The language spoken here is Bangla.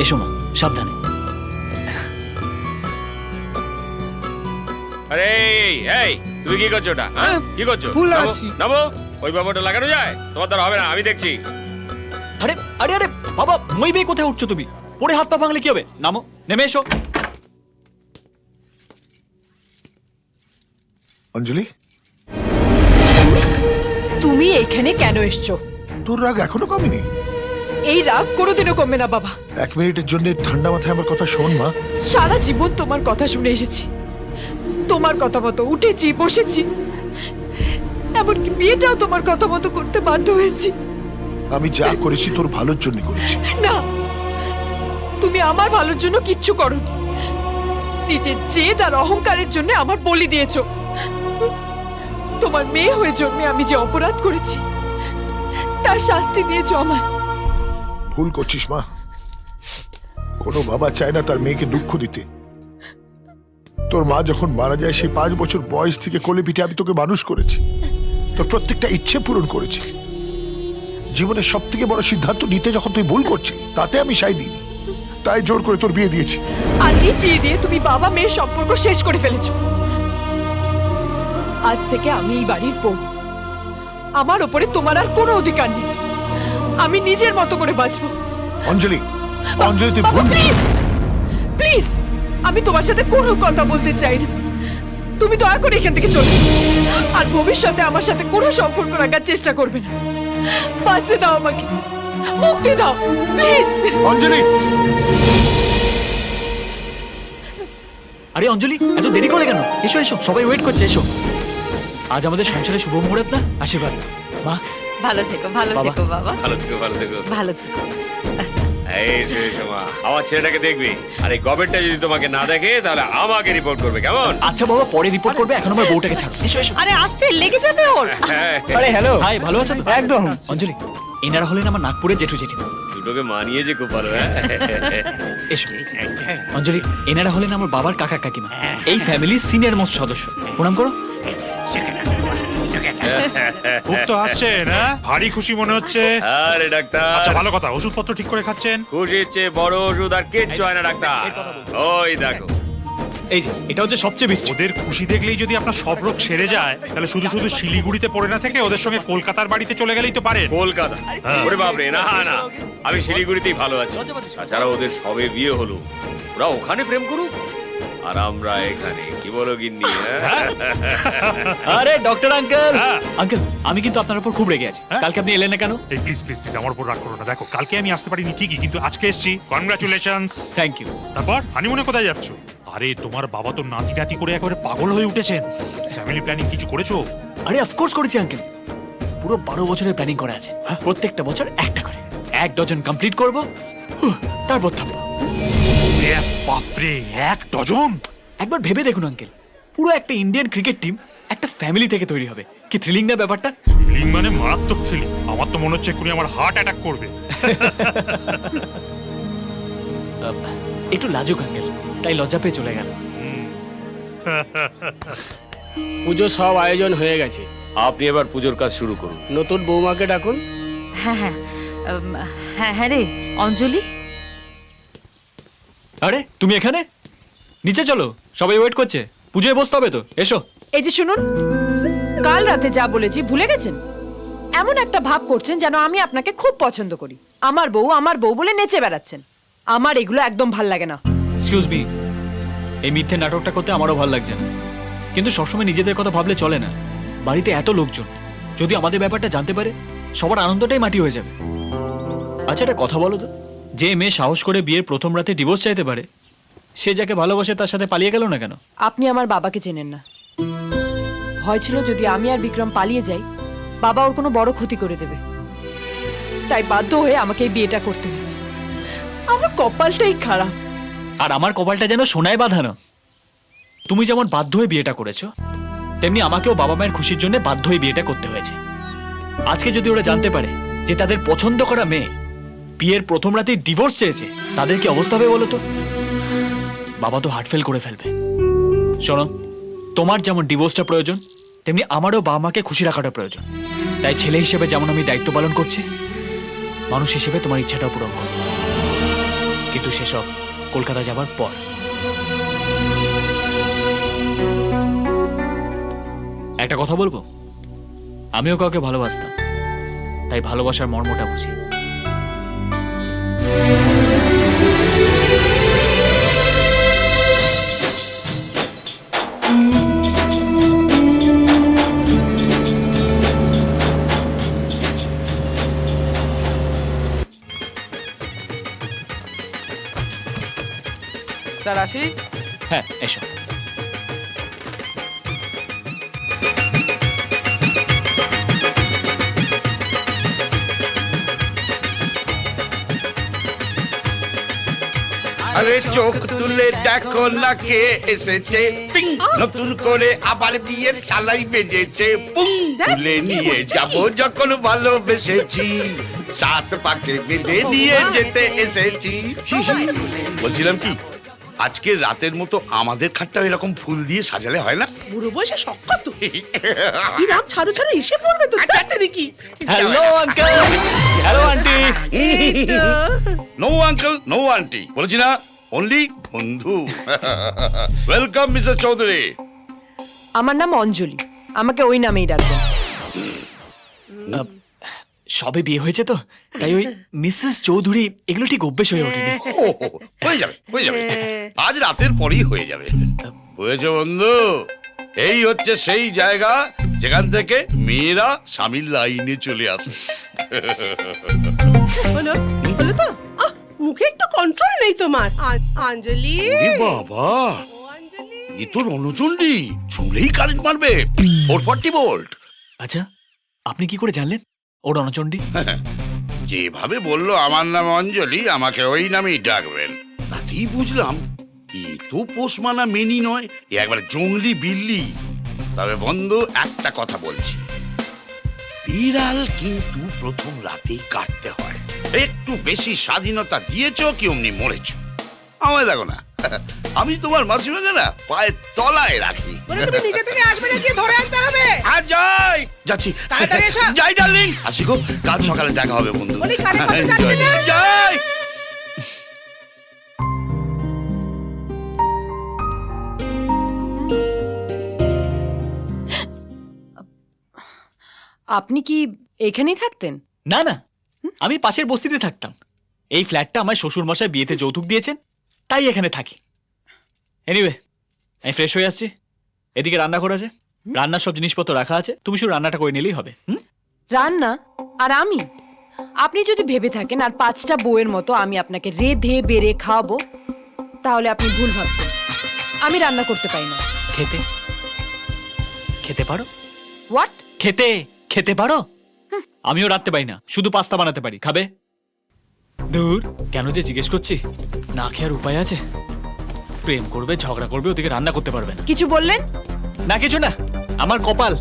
এসো মা, সাবধানে। আরে এই তুমি কি করছো ওটা? কি করছো? নামো। ওই বাবাটা লাগানো যায়? তোমার দ্বারা হবে না, আমি দেখছি। আরে আরে আরে বাবা, মই বে কোথায় উঠছো তুমি? পড়ে হাত পা ভাঙলে কি হবে? নামো, নেমে এসো। অঞ্জলি, তুমি এখানে কেন এসছো? তোর রাগ এখনো কমেনি? এই রাগ কোনোদিনও কমবে না বাবা। 1 মিনিটের জন্য ঠান্ডা মাথায় আমার কথা শোন মা। সারা জীবন তোমার কথা শুনে এসেছি, তোমার কথা মতো উঠেছি, বসেছি, এমনকি বিয়েটাও তোমার কথা মতো করতে বাধ্য হয়েছি। আমি যা করেছি তোর ভালোর জন্য করেছি। না, তুমি আমার ভালোর জন্য কিচ্ছু করোনি। নিজের জেদ আর অহংকারের জন্য আমার বলি দিয়েছো। তোমার মেয়ে হয়ে জন্মে আমি যে অপরাধ করেছি তার শাস্তি দিয়েছো আমায়। ভুল করছিস মা। কোনো বাবা চায় না তার মেয়েকে দুঃখ দিতে। তোর মা যখন মারা যায় সেই 5 বছর বয়স থেকে কোলে পিঠে আমি তোকে মানুষ করেছি, তোর প্রত্যেকটা ইচ্ছে পূরণ করেছি। জীবনের সব থেকে বড় সিদ্ধান্ত নিতে যখন তুই ভুল করছিস তাতে আমি সাই দিইনি, তাই জোর করে তোর বিয়ে দিয়েছি। আর এই বিয়ে দিয়ে তুমি বাবা মেয়ের সম্পর্ক শেষ করে ফেলেছো। আজ থেকে আমি এই বাড়ির বউ, আমার উপরে তোমার আর কোনো অধিকার নেই। আমি নিজের মতো করে বাঁচবো। অঞ্জলি, অঞ্জলি তুই ভুল। প্লিজ প্লিজ, আমি তোমার সাথে কোনো কথা বলতে চাই না। তুমি দয়া করে এখান থেকে চলে যাও। আর ভবিষ্যতে আমার সাথে কোনো সম্পর্ক রাখার চেষ্টা করবে না। বাঁচতে দাও আমাকে, মুক্তি দাও প্লিজ। অঞ্জলি, আরে অঞ্জলি, এত দেরি করে কেন? এসো এসো, সবাই ওয়েট করছে, এসো। আজ আমাদের সংসারে শুভ মুহূর্ত না, আশীর্বাদ না। মা ভালো থেকো, ভালো থেকো বাবা, ভালো থেকো, ভালো থেকো। ভালো থেকো। এসো এসো মা, আমার ছেলেটাকে দেখবি। আর এই গভর্নমেন্টটা যদি তোমাকে না দেখে তাহলে আমাকে রিপোর্ট করবে, কেমন? আচ্ছা বাবা, পরে রিপোর্ট করবে, এখন আমার বউটাকে ছাড়ো। এসো এসো। আরে আসতে লেগে যাবে ওর। হ্যাঁ, আরে হ্যালো, হাই, ভালো আছো তো? একদম। অঞ্জলি, এনারা হলেন আমার নাগপুরের জেঠু জেঠিমা। দুটোকে মানিয়েছে খুব ভালো। হ্যাঁ এসো। অঞ্জলি, এনারা হলেন আমার বাবার কাকা কাকিমা, এই ফ্যামিলির সিনিয়র মোস্ট সদস্য। প্রণাম করো। খুব তো হাসছেন, হ্যাঁ? ভারী খুশি মনে হচ্ছে। আরে ডাক্তার, আচ্ছা, ভালো কথা, ওষুধপত্র ঠিক করে খাচ্ছেন? খুশির চেয়ে বড় ওষুধ আর কিচ্ছু হয় না ডাক্তার। ওই দেখো, এই যে, এটা হচ্ছে সবচেয়ে বেশি। ওদের খুশি দেখলেই যদি আপনার সব রোগ সেরে যায়, তাহলে শুধু শুধু শিলিগুড়িতে পড়ে না থেকে ওদের সঙ্গে কলকাতার বাড়িতে চলে গেলেই তো পারেন। কলকাতা? ওরে বাপরে, না না, আমি শিলিগুড়িতেই ভালো আছি। তাছাড়া ওদের সবে বিয়ে হলো, ওরা ওখানে প্রেম করুক আর আমরা এখানে। কি বলো গিন্নি? আরে ডক্টর আঙ্কেল, হ্যাঁ। আঙ্কেল, আমি কিন্তু আপনার উপর খুব রেগে আছি। কালকে আপনি এলেন না কেন? এই প্লিজ প্লিজ প্লিজ, আমার উপর রাগ করো না। দেখো, কালকে আমি আসতে পারিনি ঠিকই, কিন্তু আজকে এসেছি। কনগ্রাচুলেশনস। Thank you. তারপর হানিমুনে কোথায় যাচ্ছ? আরে তোমার বাবা তো নাতি নাতি করে একেবারে পাগল হয়ে উঠেছেন। ফ্যামিলি প্ল্যানিং কিছু করেছো? আরে অফকোর্স করেছি আঙ্কেল, পুরো 12 বছরের প্ল্যানিং করা আছে। প্রত্যেকটা বছর একটা করে 1 ডজন কমপ্লিট করব, তারপর থামবো। এ বাপরে, 1 ডজন! একবার ভেবে দেখুন আঙ্কেল, পুরো একটা ইন্ডিয়ান ক্রিকেট টিম একটা ফ্যামিলি থেকে তৈরি হবে। কি থ্রিলিং না ব্যাপারটা? ফিলিং মানে মারাত্মক ফিলিং। আমার তো মনে হচ্ছে এক্ষুনি আমার হার্ট অ্যাটাক করবে। একটু লাজুক আঙ্কেল, তাই লজ্জা পেয়ে চলে গেল। পুজো সব আয়োজন হয়ে গেছে। আপনি এবার পুজোর কাজ শুরু করুন। নতুন বৌমাকে ডাকুন। হ্যাঁ হ্যাঁ, হ্যাঁ রে অঞ্জলি। আরে তুমি এখানে? নিচে চলো, সবাই ওয়েট করছে, পুজোয় বসতে হবে তো, এসো। এই যে শুনুন, কাল রাতে যা বলেছি ভুলে গেছেন? এমন একটা ভাব করছেন যেন আমি আপনাকে খুব পছন্দ করি। আমার বউ বলে নেচে বেড়াচ্ছেন। আমার এগুলো একদম ভাল লাগে না। এক্সকিউজ মি, এই মিথ্যে নাটকটা করতে আমারও ভালো লাগছে না, কিন্তু সবসময় নিজেদের কথা ভাবলে চলে না। বাড়িতে এত লোকজন, যদি আমাদের ব্যাপারটা জানতে পারে, সবার আনন্দটাই মাটি হয়ে যাবে। আচ্ছা, একটা কথা বলো তো, যে মেয়ে সাহস করে বিয়ের প্রথম রাতে ডিভোর্স চাইতে পারে, সে যাকে ভালোবাসে তার সাথে পালিয়ে গেল না কেন? আপনি আমার বাবাকে চেনেন না। ভয় ছিল যদি আমি আর বিক্রম পালিয়ে যাই, বাবা ওর কোনো বড় ক্ষতি করে দেবে, তাই বাধ্য হয়ে আমাকে এই বিয়েটা করতে হয়েছে। আমার কপালটাই খারাপ। আর আমার কপালটা যেন সোনায় বাঁধানো। তুমি যেমন বাধ্য হয়ে বিয়েটা করেছো, তেমনি আমাকেও বাবা মায়ের খুশির জন্য বাধ্য হয়ে বিয়েটা করতে হয়েছে। আজকে যদি ওরা জানতে পারে যে তাদের পছন্দ করা মেয়ে বিয়ের প্রথম রাতেই ডিভোর্স চেয়েছে, তাদের কি অবস্থা হবে বলো তো? বাবা তো হার্ট ফেল করে ফেলবে। শোনো, তোমার যেমন ডিভোর্সটা প্রয়োজন, তেমনি আমারও বাবা মাকে খুশি রাখাটা প্রয়োজন। তাই ছেলে হিসেবে যেমন আমি দায়িত্ব পালন করছি, মানুষ হিসেবে তোমার ইচ্ছাটাও পূরণ করবো। কিন্তু কিন্তু সেসব কলকাতা যাবার পর। একটা কথা বলবো, আমিও কাউকে ভালোবাসতাম, তাই ভালোবাসার মর্মটা বুঝি। স্যার আসি? হ্যাঁ, এসো। আরে চোখ তুলে দেখো না কে এসেছে, পিং, নতুন করে আবার বিয়ের সালাই বেজেছে, পুং, তুলে নিয়ে যাব যখন ভালোবেসেছি, সাত পাকে বেঁধে নিয়ে যেতে এসেছি। বলছিলাম কি, আজকে রাতের মতো আমাদের খাটটা এরকম ফুল দিয়ে সাজালে হয় না? বুড়ো বয়সে শক্ত তো এই রাত ছাড়ু ছাড়ু এসে পড়বে তো তাড়াতাড়ি কি hello uncle, hello aunty. No uncle, no aunty, বলেছি না, অনলি বন্ধু। Welcome Mrs Chowdhury. আমার নাম অঞ্জলি, আমাকে ওই নামেই ডাকবেন। সবে বিয়ে হয়েছে তো, তাই ওই মিসেস চৌধুরী এগুলো ঠিক অভ্যেস হয়ে ওঠেনি। ও, হয়ে যাবে, হয়ে যাবে, আজ রাতের পরই হয়ে যাবে। বুঝেছো বন্ধু, এই হচ্ছে সেই জায়গা যেখান থেকে মেয়েরা স্বামীর লাইনে চলে আসে। হলো হলো তো মুখে একটু কন্ট্রোল নেই তোমার। অঞ্জলি, ওরে বাবা, অঞ্জলি, এ তো রণচণ্ডী, চুলেই কারেন্ট মারবে, 440 ভোল্ট। আচ্ছা, আপনি কি করে জানলেন ও রণচণ্ডী? যেভাবে বললো আমার নাম অঞ্জলি, আমাকে ওই নামেই ডাকবেন, তাতেই বুঝলাম এ তো পোষ মানা মেনি নয়, এ একবার জঙ্গলি বিল্লি। তবে বন্ধু, একটা কথা বলছি, বিড়াল কিন্তু প্রথম রাতেই কাটতে হয়। একটু বেশি স্বাধীনতা দিয়েছো কি অমনি মরেছো। আমায় দেখো না, আমি তোমার মাসিমাকে না পায়ের তলায় রাখি। বলে তুমি নিজে থেকে আসবে না, গিয়ে ধরে আনতে হবে। আর যাই, যাচ্ছি, তাড়াতাড়ি এসো। যাই ডার্লিং, আসি গো, কাল সকালে দেখা হবে বন্ধু। বলি, কানে কথা যাচ্ছে না? যাই। আপনি কি এখানেই থাকতেন? না না, আমি পাশের বস্তিতে থাকতাম। এই ফ্ল্যাটটা আমার শ্বশুর মশাই বিয়েতে যৌতুক দিয়েছেন, তাই এখানে থাকি। এনিওয়ে, আমি ফ্রেশ হয়ে আসছি। এদিকে রান্নাঘর আছে, রান্নার সব জিনিসপত্র রাখা আছে, তুমি শুধু রান্নাটা করে নিলেই হবে। রান্না আর আমি? আপনি যদি ভেবে থাকেন আর 5টা বউয়ের মতো আমি আপনাকে রেধে বেড়ে খাওয়াবো, তাহলে আপনি ভুল ভাবছেন। আমি রান্না করতে পারি না। খেতে খেতে পারো? হোয়াট? খেতে খেতে পারো? আমিও রাখতে পারি না, শুধু পাস্তা বানাতে পারি। খাবে? দূর, কেন যে জিজ্ঞেস করছি, না খেয়ার উপায় আছে? প্রেম করবে, ঝগড়া করবে, ওদিকে রান্না করতে পারবে না। কিছু বললেন? না কিছু না, আমার কপাল